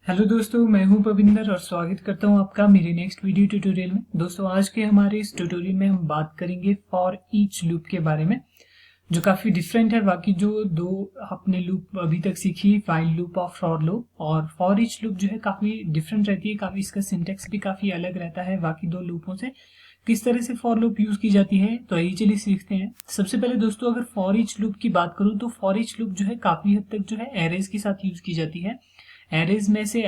Hello दोस्तों, मैं हूं पविंदर और स्वागत करता हूं आपका मेरे नेक्स्ट वीडियो ट्यूटोरियल में। दोस्तों, आज के हमारे इस ट्यूटोरियल में हम बात करेंगे फॉर ईच लूप के बारे में, जो काफी डिफरेंट है बाकी जो दो आपने लूप अभी तक सीखी, व्हाइल लूप और फॉर लूप। और फॉर ईच लूप जो है काफी डिफरेंट रहती है, काफी इसका सिंटेक्स भी काफी अलग रहता है बाकी दो लूपों से। किस तरह से फॉर लूप यूज की जाती है तो आइए चलिए सीखते हैं। सबसे पहले दोस्तों, अगर फॉर ईच लूप की बात करूं तो फॉर ईच लूप जो है काफी हद तक जो है एरेज के साथ यूज की जाती है। एरेज में से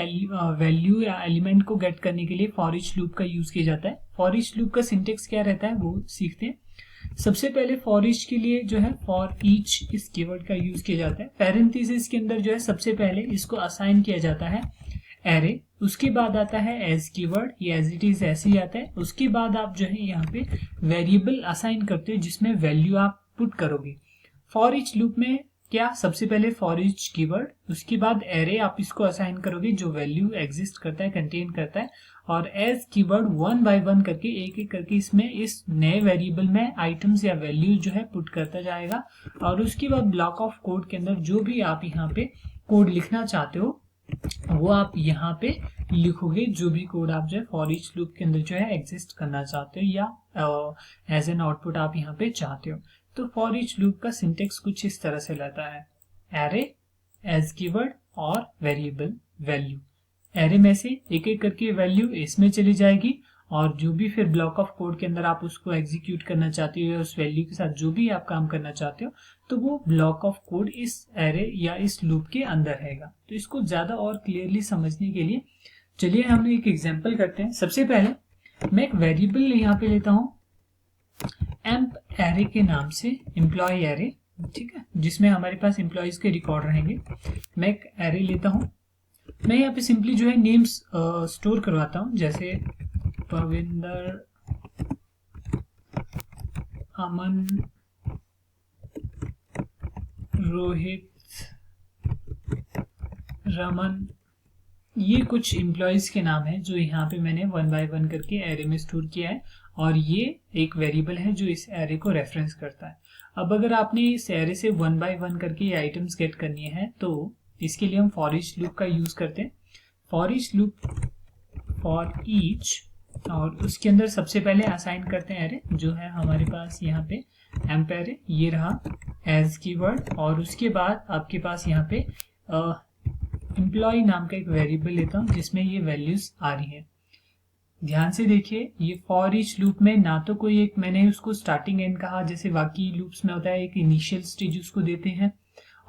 वैल्यू या एलिमेंट को गेट करने के लिए फॉर ईच लूप का यूज किया जाता है। फॉर ईच लूप का सिंटेक्स क्या रहता है वो सीखते हैं। सबसे पहले फॉर ईच के लिए जो है फॉर ईच इस कीवर्ड का यूज किया जाता है। पैरेंथेसिस के अंदर जो है सबसे पहले इसको असाइन किया जाता है एरे, उसके बाद आता है एज कीवर्ड, ये एज इट इज ऐसे ही आता है। उसके बाद आप जो है यहाँ पे वेरिएबल असाइन करते हो जिसमें वैल्यू आप पुट करोगे। फॉर ईच लूप में क्या, सबसे पहले फॉर ईच कीवर्ड, उसके बाद एरे आप इसको असाइन करोगे जो वैल्यू एग्जिस्ट करता है, कंटेन करता है, और as keyword one by one करके एक एक करके इसमें इस नए वेरिएबल में आइटम्स या वैल्यू जो है पुट करता जाएगा। और उसके बाद ब्लॉक ऑफ कोड के अंदर जो भी आप यहाँ पे कोड लिखना चाहते हो वो आप यहाँ पे लिखोगे, जो भी कोड आप जो है फॉर ईच लूप के अंदर जो है एग्जिस्ट करना चाहते हो या एज एन आउटपुट आप यहाँ पे चाहते हो। तो फॉर ईच लूप का सिंटेक्स कुछ इस तरह से रहता है, एरे, एज कीवर्ड और वेरिएबल वैल्यू। एरे में से एक एक करके वैल्यू इसमें चली जाएगी और जो भी फिर ब्लॉक ऑफ कोड के अंदर आप उसको एग्जीक्यूट करना चाहते हो या उस वैल्यू के साथ जो भी आप काम करना चाहते हो तो वो ब्लॉक ऑफ कोड इस एरे या इस लूप के अंदर रहेगा। तो इसको ज्यादा और क्लियरली समझने के लिए चलिए हम एक एग्जांपल करते हैं। सबसे पहले मैं एक वेरिएबल यहाँ पे लेता हूँ एम्प एरे के नाम से, एम्प्लॉय एरे, ठीक है, जिसमें हमारे पास एम्प्लॉयज के रिकॉर्ड रहेंगे। मैं एक एरे लेता हूँ, मैं यहाँ पे सिंपली जो है नेम्स स्टोर करवाता हूँ, जैसे पविंदर, अमन, रोहित, रमन, ये कुछ एम्प्लॉयज के नाम है जो यहाँ पे मैंने वन बाय वन करके एरे में स्टोर किया है और ये एक वेरिएबल है जो इस एरे को रेफरेंस करता है। अब अगर आपने इस एरे से वन बाय वन करके ये आइटम्स गेट करनी है तो इसके लिए हम फॉर ईच लूप का यूज करते हैं। For each loop, for each, और उसके अंदर सबसे पहले असाइन करते हैं एरे, जो है हमारे पास यहाँ पे एम्प एरे, ये रहा एज कीवर्ड, और उसके बाद आपके पास यहाँ पे एम्प्लॉय नाम का एक वेरिएबल लेता हूँ जिसमें ये वैल्यूज आ रही है। ध्यान से देखिए, ये फॉर ईच लूप में ना तो कोई एक मैंने उसको स्टार्टिंग एंड कहा जैसे बाकी लूप्स में होता है, एक इनिशियल स्टेज उसको देते हैं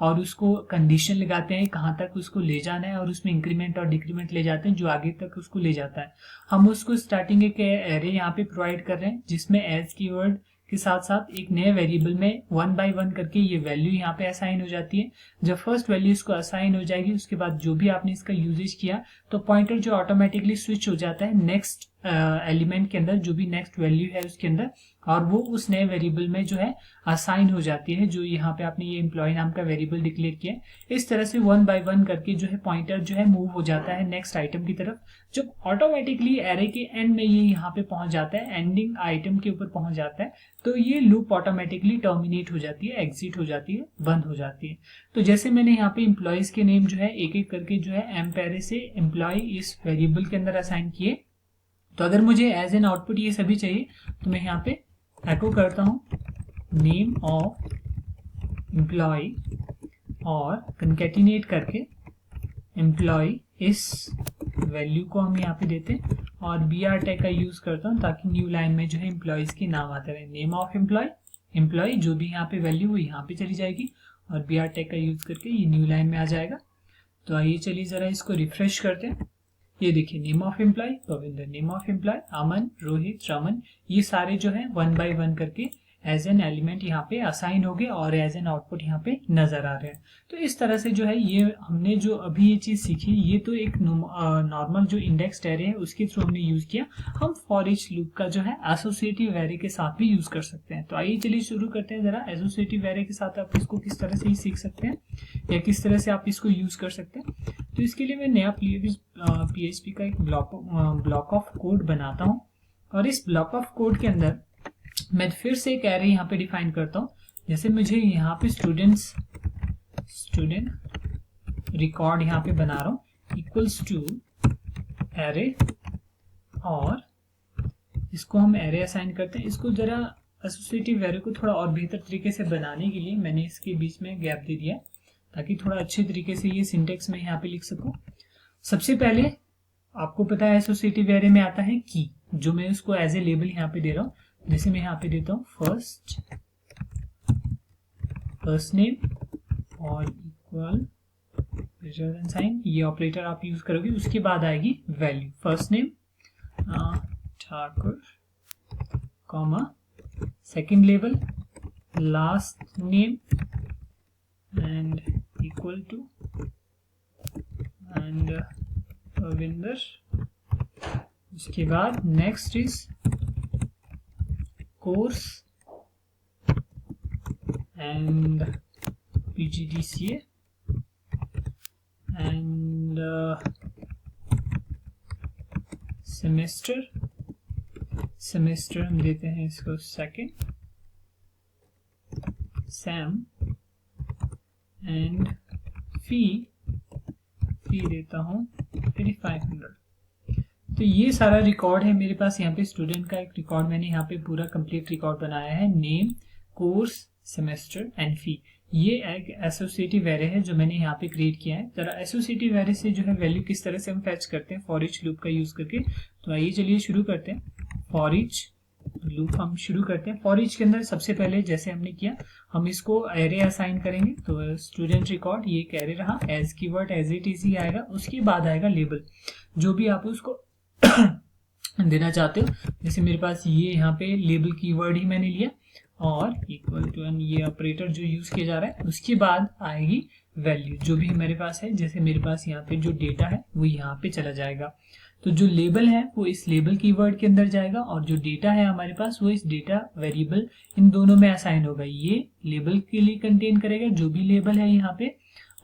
और उसको कंडीशन लगाते हैं कहाँ तक उसको ले जाना है और उसमें इंक्रीमेंट और डिक्रीमेंट ले जाते हैं जो आगे तक उसको ले जाता है। हम उसको स्टार्टिंग एक एरे यहाँ पे प्रोवाइड कर रहे हैं जिसमें एज कीवर्ड के साथ साथ एक नए वेरिएबल में वन बाय वन करके ये वैल्यू यहाँ पे असाइन हो जाती है। जब फर्स्ट वैल्यू इसको असाइन हो जाएगी उसके बाद जो भी आपने इसका यूजेज किया तो पॉइंटर जो ऑटोमेटिकली स्विच हो जाता है नेक्स्ट एलिमेंट के अंदर, जो भी नेक्स्ट वैल्यू है उसके अंदर, और वो उस नए वेरिएबल में जो है असाइन हो जाती है जो यहाँ पे आपने ये एम्प्लॉय नाम का वेरिएबल डिक्लेयर किया है। इस तरह से वन बाय वन करके जो है पॉइंटर जो है मूव हो जाता है नेक्स्ट आइटम की तरफ। जब ऑटोमेटिकली एरे के एंड में ये यहाँ पे पहुंच जाता है, एंडिंग आइटम के ऊपर पहुंच जाता है, तो ये लूप ऑटोमेटिकली टर्मिनेट हो जाती है, एग्जिट हो जाती है, बंद हो जाती है। तो जैसे मैंने यहाँ पे एम्प्लॉयज के नेम जो है एक एक करके जो है एम्प एरे से एम्प्लॉय इस वेरिएबल के अंदर असाइन किए, तो अगर मुझे एज एन आउटपुट ये सभी चाहिए तो मैं यहाँ पे एको करता हूँ नेम ऑफ एम्प्लॉय और कंकेटिनेट करके एम्प्लॉय इस वैल्यू को हम यहाँ पे देते हैं और बी आर टैग का यूज करता हूँ ताकि न्यू लाइन में जो है एम्प्लॉयज के नाम आते रहे। नेम ऑफ एम्प्लॉय, एम्प्लॉय जो भी यहाँ पे वैल्यू वो यहाँ पे चली जाएगी और बी आर टैग का यूज करके ये न्यू लाइन में आ जाएगा। तो आइए चलिए जरा इसको रिफ्रेश करते हैं। ये देखिए name of employ Pavinder, name of employ Aman, Rohit, Raman, ये सारे जो है वन बाय वन करके एज एन एलिमेंट यहाँ पे असाइन हो गए और एज एन आउटपुट यहाँ पे नजर आ रहे हैं। तो इस तरह से जो है ये हमने जो अभी ये चीज सीखी ये तो एक नॉर्मल जो इंडेक्स एरे है उसके थ्रू हमने यूज किया। हम फॉर ईच लूप का जो है एसोसिएटिव एरे के साथ भी यूज कर सकते हैं। तो आइए चलिए शुरू करते हैं जरा एसोसिएटिव एरे के साथ आप इसको किस तरह से ही सीख सकते हैं या किस तरह से आप इसको यूज कर सकते हैं। तो इसके लिए मैं नया PHP का एक ब्लॉक ऑफ कोड बनाता हूँ और इस ब्लॉक ऑफ कोड के अंदर मैं फिर से एक एरे यहाँ पे डिफाइन करता हूँ। जैसे मुझे यहाँ पे स्टूडेंट रिकॉर्ड यहाँ पे बना रहा हूँ कि इक्वल्स टू एरे, और इसको हम एरे असाइन करते हैं। इसको जरा एसोसिएटिव एरे को थोड़ा और बेहतर तरीके से बनाने के लिए मैंने इसके बीच में गैप दे दिया ताकि थोड़ा अच्छे तरीके से ये सिंटेक्स में यहाँ पे लिख सकूं। सबसे पहले आपको पता है एसोसिएटिव एरे में आता है की, जो मैं उसको एज ए लेबल यहाँ पे दे रहा हूँ। जैसे मैं यहाँ पे देता हूँ फर्स्ट नेम और इक्वल ग्रेटर देन साइन, ये ऑपरेटर आप यूज करोगे। उसके बाद आएगी value, first name Thakur, comma, second label last name and equal to and Ravinder. उसके बाद next is course and PGDCA and semester हम देते हैं इसको सेकेंड, सैम एंड फी देता हूँ 3500। तो ये सारा रिकॉर्ड है मेरे पास। यहाँ पे स्टूडेंट का एक रिकॉर्ड मैंने यहाँ पे पूरा कंप्लीट रिकॉर्ड बनाया है, name, course, semester and fee. ये एक एसोसिएटिव एरे है जो मैंने यहाँ पे क्रिएट किया है। जरा एसोसिएटिव एरे से जो है वैल्यू किस तरह से हम फेच करते हैं फॉर ईच लूप का यूज करके, तो आइए चलिए शुरू करते हैं। फॉर ईच लूप हम शुरू करते हैं। फॉर ईच के अंदर सबसे पहले जैसे हमने किया, हम इसको एरे असाइन करेंगे। तो स्टूडेंट रिकॉर्ड ये एक एरे रहा, as keyword as it is ही आएगा। उसके बाद आएगा लेबल, जो भी आप उसको देना चाहते हो। जैसे मेरे पास ये यहाँ पे लेबल कीवर्ड ही मैंने लिया, और इक्वल टू एन ये ऑपरेटर जो यूज किया जा रहा है। उसके बाद आएगी वैल्यू, जो भी मेरे पास है। जैसे मेरे पास यहाँ पे जो डेटा है वो यहाँ पे चला जाएगा। तो जो लेबल है वो इस लेबल कीवर्ड के अंदर जाएगा, और जो डेटा है हमारे पास वो इस डेटा वेरिएबल, इन दोनों में असाइन होगा। ये लेबल के लिए कंटेन करेगा जो भी लेबल है यहाँ पे,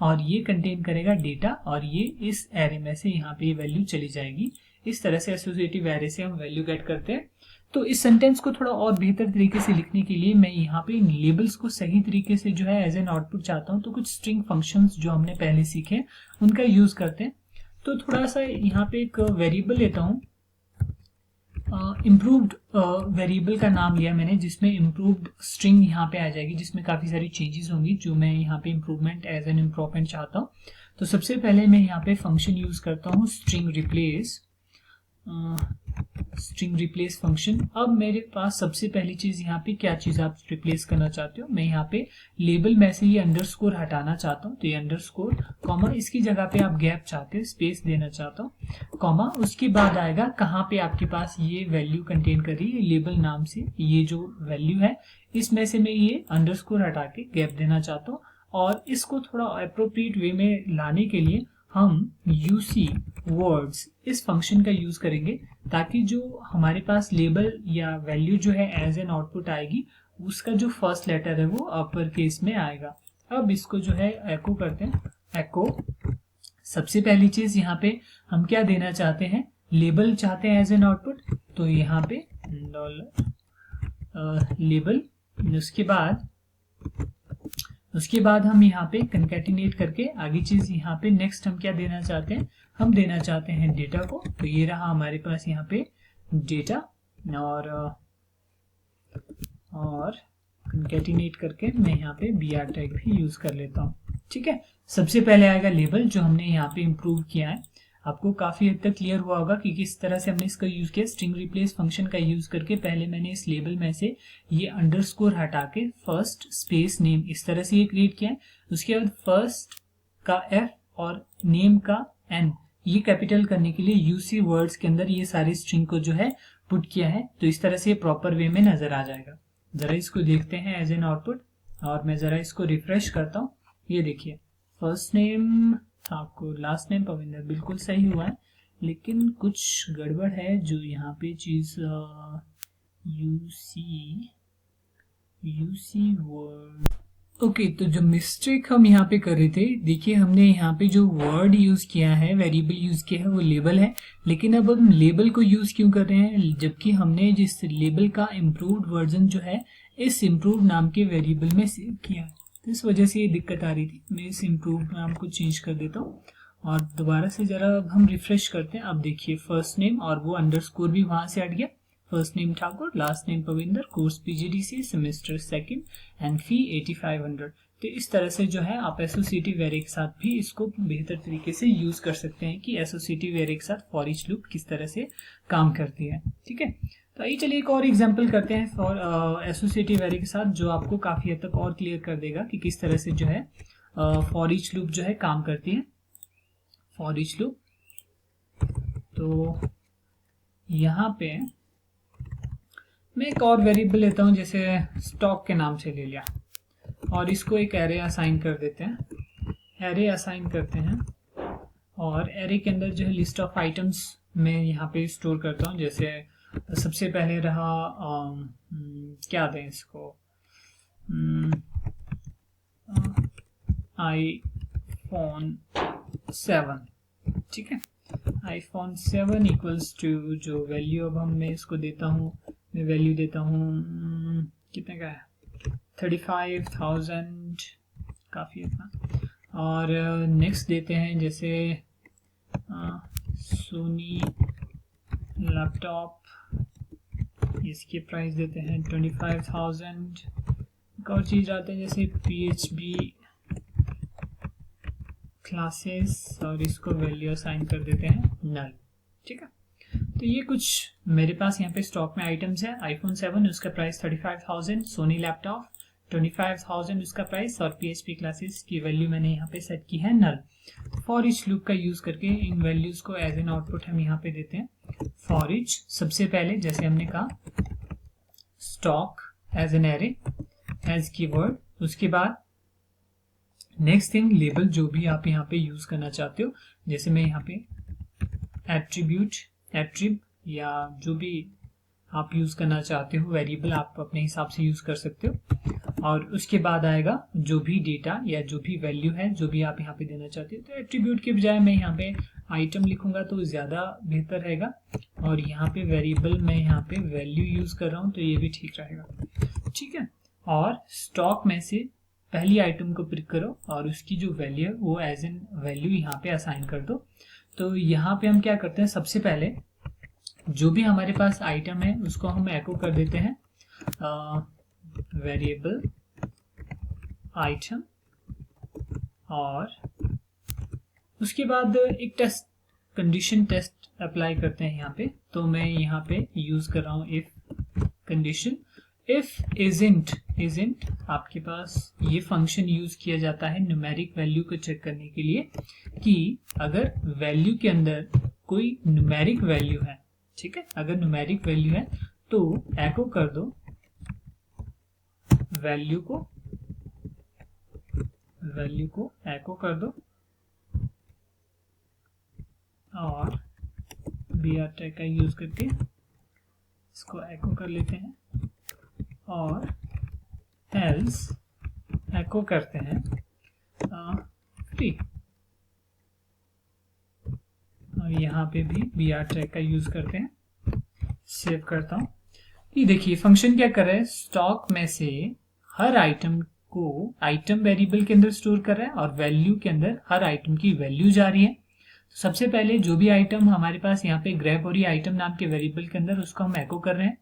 और ये कंटेन करेगा डेटा, और ये इस एरे में से यहाँ पे वैल्यू चली जाएगी। इस तरह से एसोसिएटिव एरे से हम वैल्यू गेट करते हैं। तो इस सेंटेंस को थोड़ा और बेहतर तरीके से लिखने के लिए मैं यहाँ पे इन लेबल्स को सही तरीके से जो है एज एन आउटपुट चाहता हूँ। तो कुछ स्ट्रिंग फंक्शंस जो हमने पहले सीखे उनका यूज करते हैं। तो थोड़ा सा यहाँ पे एक वेरिएबल लेता हूँ, इम्प्रूव्ड वेरिएबल का नाम लिया मैंने, जिसमें इम्प्रूव्ड स्ट्रिंग यहाँ पे आ जाएगी, जिसमें काफी सारी चेंजेस होंगी जो मैं यहाँ पे इम्प्रूवमेंट एज एन इम्प्रूवमेंट चाहता हूँ। तो सबसे पहले मैं यहाँ पे फंक्शन यूज करता हूँ स्ट्रिंग रिप्लेस फंक्शन। अब मेरे पास सबसे पहली चीज यहाँ पे क्या चीज आप रिप्लेस करना चाहते हो, मैं यहाँ पे लेबल में से ये अंडरस्कोर हटाना चाहता हूँ। तो ये अंडरस्कोर कॉमा, इसकी जगह पे आप गैप चाहते हो, स्पेस देना चाहता हूँ, कॉमा। उसके बाद आएगा कहाँ पे आपके पास ये वैल्यू कंटेन कर रही है, लेबल नाम से ये जो वैल्यू है इसमें से मैं ये अंडरस्कोर हटा के गैप देना चाहता हूँ। और इसको थोड़ा अप्रोप्रिएट वे में लाने के लिए हम यूसी वर्ड्स इस फंक्शन का यूज करेंगे, ताकि जो हमारे पास लेबल या वैल्यू जो है एज एन आउटपुट आएगी, उसका जो फर्स्ट लेटर है वो अपर केस में आएगा। अब इसको जो है एको करते हैं। एको, सबसे पहली चीज यहाँ पे हम क्या देना चाहते हैं, लेबल चाहते हैं एज एन आउटपुट। तो यहाँ पे लेबल, उसके बाद हम यहाँ पे कंकैटिनेट करके आगे चीज यहाँ पे नेक्स्ट हम क्या देना चाहते हैं, हम देना चाहते हैं डेटा को। तो ये रहा हमारे पास यहाँ पे डेटा, और कंकैटिनेट करके मैं यहाँ पे br टैग भी यूज कर लेता हूँ। ठीक है, सबसे पहले आएगा लेबल जो हमने यहाँ पे इम्प्रूव किया है। आपको काफी हद तक क्लियर हुआ होगा कि किस तरह से हमने इसका यूज किया। स्ट्रिंग रिप्लेस फंक्शन का यूज करके पहले मैंने इस लेबल में से ये अंडरस्कोर हटा के फर्स्ट स्पेस नेम इस तरह से ये क्रिएट किया है। उसके बाद फर्स्ट का f और नेम का n, ये कैपिटल करने के लिए यूसी वर्ड्स के अंदर ये सारी स्ट्रिंग को जो है पुट किया है। तो इस तरह से प्रॉपर वे में नजर आ जाएगा। जरा इसको देखते हैं एज एन आउटपुट, और मैं जरा इसको रिफ्रेश करता हूँ। ये देखिए, first name Thakur, last name Pavinder, बिल्कुल सही हुआ है, लेकिन कुछ गड़बड़ है। जो यहाँ पे चीज यूसी वर्ड, ओके, तो जो मिस्टेक हम यहाँ पे कर रहे थे, देखिए हमने यहाँ पे जो वर्ड यूज किया है, वेरिएबल यूज किया है, वो लेबल है। लेकिन अब हम लेबल को यूज क्यों कर रहे हैं, जबकि हमने जिस लेबल का इम्प्रूव्ड वर्जन जो है इस इम्प्रूव नाम के वेरिएबल में सेव किया है। तो इस वजह से ये दिक्कत आ रही थी। मैं इस इम्प्रूव नाम को चेंज कर देता हूँ, और दोबारा से जरा हम रिफ्रेश करते हैं। अब देखिए फर्स्ट नेम और वो अंडरस्कोर भी वहां से हट गया। First name Thakur, last name Pavinder, course PGDC, semester second and fee 8500। तो इस तरह से जो है आप एसोसिएटिव एरे के साथ भी इसको बेहतर तरीके से यूज कर सकते हैं कि एसोसिएटिव एरे के साथ फॉर ईच लूप किस तरह से काम करती है। ठीक है, तो आइए चलिए एक और एग्जांपल करते हैं फॉर एसोसिएटिव एरे के साथ, जो आपको काफी हद तक और क्लियर कर देगा कि किस तरह से जो है फॉर ईच लूप जो है काम करती है। फॉर ईच लूप, तो यहाँ पे मैं एक और वेरिएबल लेता हूँ, जैसे स्टॉक के नाम से ले लिया, और इसको एक एरे असाइन कर देते हैं। एरे असाइन करते हैं और एरे के अंदर जो है लिस्ट ऑफ आइटम्स मैं यहाँ पे स्टोर करता हूँ। जैसे सबसे पहले रहा क्या दें इसको, iPhone 7। ठीक है, iPhone 7 इक्वल्स टू जो वैल्यू अब मैं इसको देता हूँ, मैं वैल्यू देता हूँ कितने का है, 35,000, काफ़ी इतना। और नेक्स्ट देते हैं जैसे सोनी लैपटॉप, इसकी प्राइस देते हैं 25,000। एक और चीज़ आते हैं जैसे PHP क्लासेस, और इसको वैल्यू असाइन कर देते हैं नल। ठीक है, तो ये कुछ मेरे पास यहाँ पे स्टॉक में आइटम्स है। iPhone 7 उसका प्राइस 35,000, सोनी लैपटॉप 25,000 उसका प्राइस, और PHP क्लासेस की वैल्यू मैंने यहाँ पे सेट की है नल। फॉर ईच लूप का यूज करके इन वैल्यूज को एज एन आउटपुट हम यहाँ पे देते हैं। फॉर ईच, सबसे पहले जैसे हमने कहा stock as an array as keyword, उसके बाद नेक्स्ट थिंग लेबल जो भी आप यहाँ पे यूज करना चाहते हो, जैसे मैं यहाँ पे एट्रीब्यूट, एट्रिब या जो भी आप यूज करना चाहते हो वेरिएबल आप अपने हिसाब से यूज कर सकते हो। और उसके बाद आएगा जो भी डेटा या जो भी वैल्यू है जो भी आप यहाँ पे देना चाहते हो। तो एट्रीब्यूट के बजाय मैं यहाँ पे आइटम लिखूंगा तो ज्यादा बेहतर रहेगा, और यहाँ पे वेरिएबल मैं यहाँ पे वैल्यू यूज कर रहा हूँ तो ये भी ठीक रहेगा। ठीक है, और स्टॉक में से पहली आइटम को पिक करो और उसकी जो वैल्यू है वो एज एन वैल्यू यहाँ पे असाइन कर दो। तो यहाँ पे हम क्या करते हैं, सबसे पहले जो भी हमारे पास आइटम है उसको हम एको कर देते हैं वेरिएबल आइटम, और उसके बाद एक टेस्ट कंडीशन टेस्ट अप्लाई करते हैं यहाँ पे। तो मैं यहाँ पे यूज कर रहा हूँ इफ कंडीशन। इफ इजंट आपके पास ये फंक्शन यूज किया जाता है न्यूमेरिक वैल्यू को चेक करने के लिए कि अगर वैल्यू के अंदर कोई न्यूमेरिक वैल्यू है। ठीक है, अगर न्यूमेरिक वैल्यू है तो एको कर दो वैल्यू को एको कर दो, और br टैग का यूज करके इसको एको कर लेते हैं, और एल्स एको करते हैं फ्री, और यहाँ पे भी br टैग का यूज करते हैं। सेव करता हूँ। ये देखिए फंक्शन क्या कर रहा है, स्टॉक में से हर आइटम को आइटम वेरिएबल के अंदर स्टोर कर रहा है और वैल्यू के अंदर हर आइटम की वैल्यू जा रही है। तो सबसे पहले जो भी आइटम हमारे पास यहाँ पे ग्रैब हो रही है आइटम नाम के वेरिएबल के अंदर, उसको हम एको कर रहे हैं।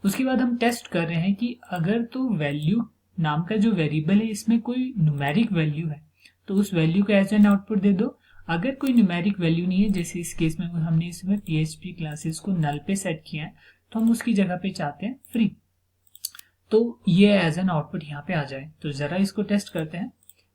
उसके बाद हम टेस्ट कर रहे हैं कि अगर तो वैल्यू नाम का जो वेरिएबल है इसमें कोई न्यूमेरिक वैल्यू है तो उस वैल्यू को एज एन आउटपुट दे दो। अगर कोई न्यूमेरिक वैल्यू नहीं है, जैसे इस केस में हमने इसमें PHP क्लासेस को नल पे सेट किया है, तो हम उसकी जगह पे चाहते हैं फ्री, तो ये एज एन आउटपुट यहाँ पे आ जाए। तो जरा इसको टेस्ट करते हैं।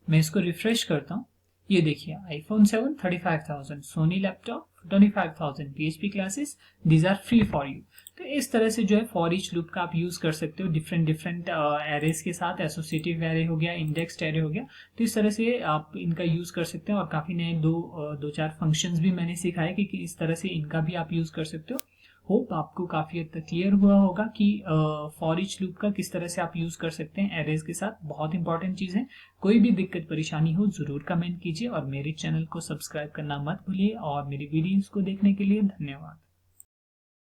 मैं इसको रिफ्रेश करता हूँ। ये देखिए iPhone 7 35,000, Sony laptop 25,000, PHP classes these are free for you. तो इस तरह से जो है फॉर ईच लूप का आप यूज कर सकते हो डिफरेंट एरेज के साथ। एसोसिएटिव एरे हो गया, इंडेक्स्ड एरे हो गया, तो इस तरह से आप इनका यूज कर सकते हैं। और काफी नए दो चार फंक्शंस भी मैंने सिखाए कि इस तरह से इनका भी आप यूज कर सकते हो। होप आपको काफी हद तक क्लियर हुआ होगा कि फॉर ईच लूप का किस तरह से आप यूज कर सकते हैं एरेज के साथ। बहुत इंपॉर्टेंट चीज है। कोई भी दिक्कत परेशानी हो जरूर कमेंट कीजिए, और मेरे चैनल को सब्सक्राइब करना मत भूलिए। और मेरी वीडियोस को देखने के लिए धन्यवाद।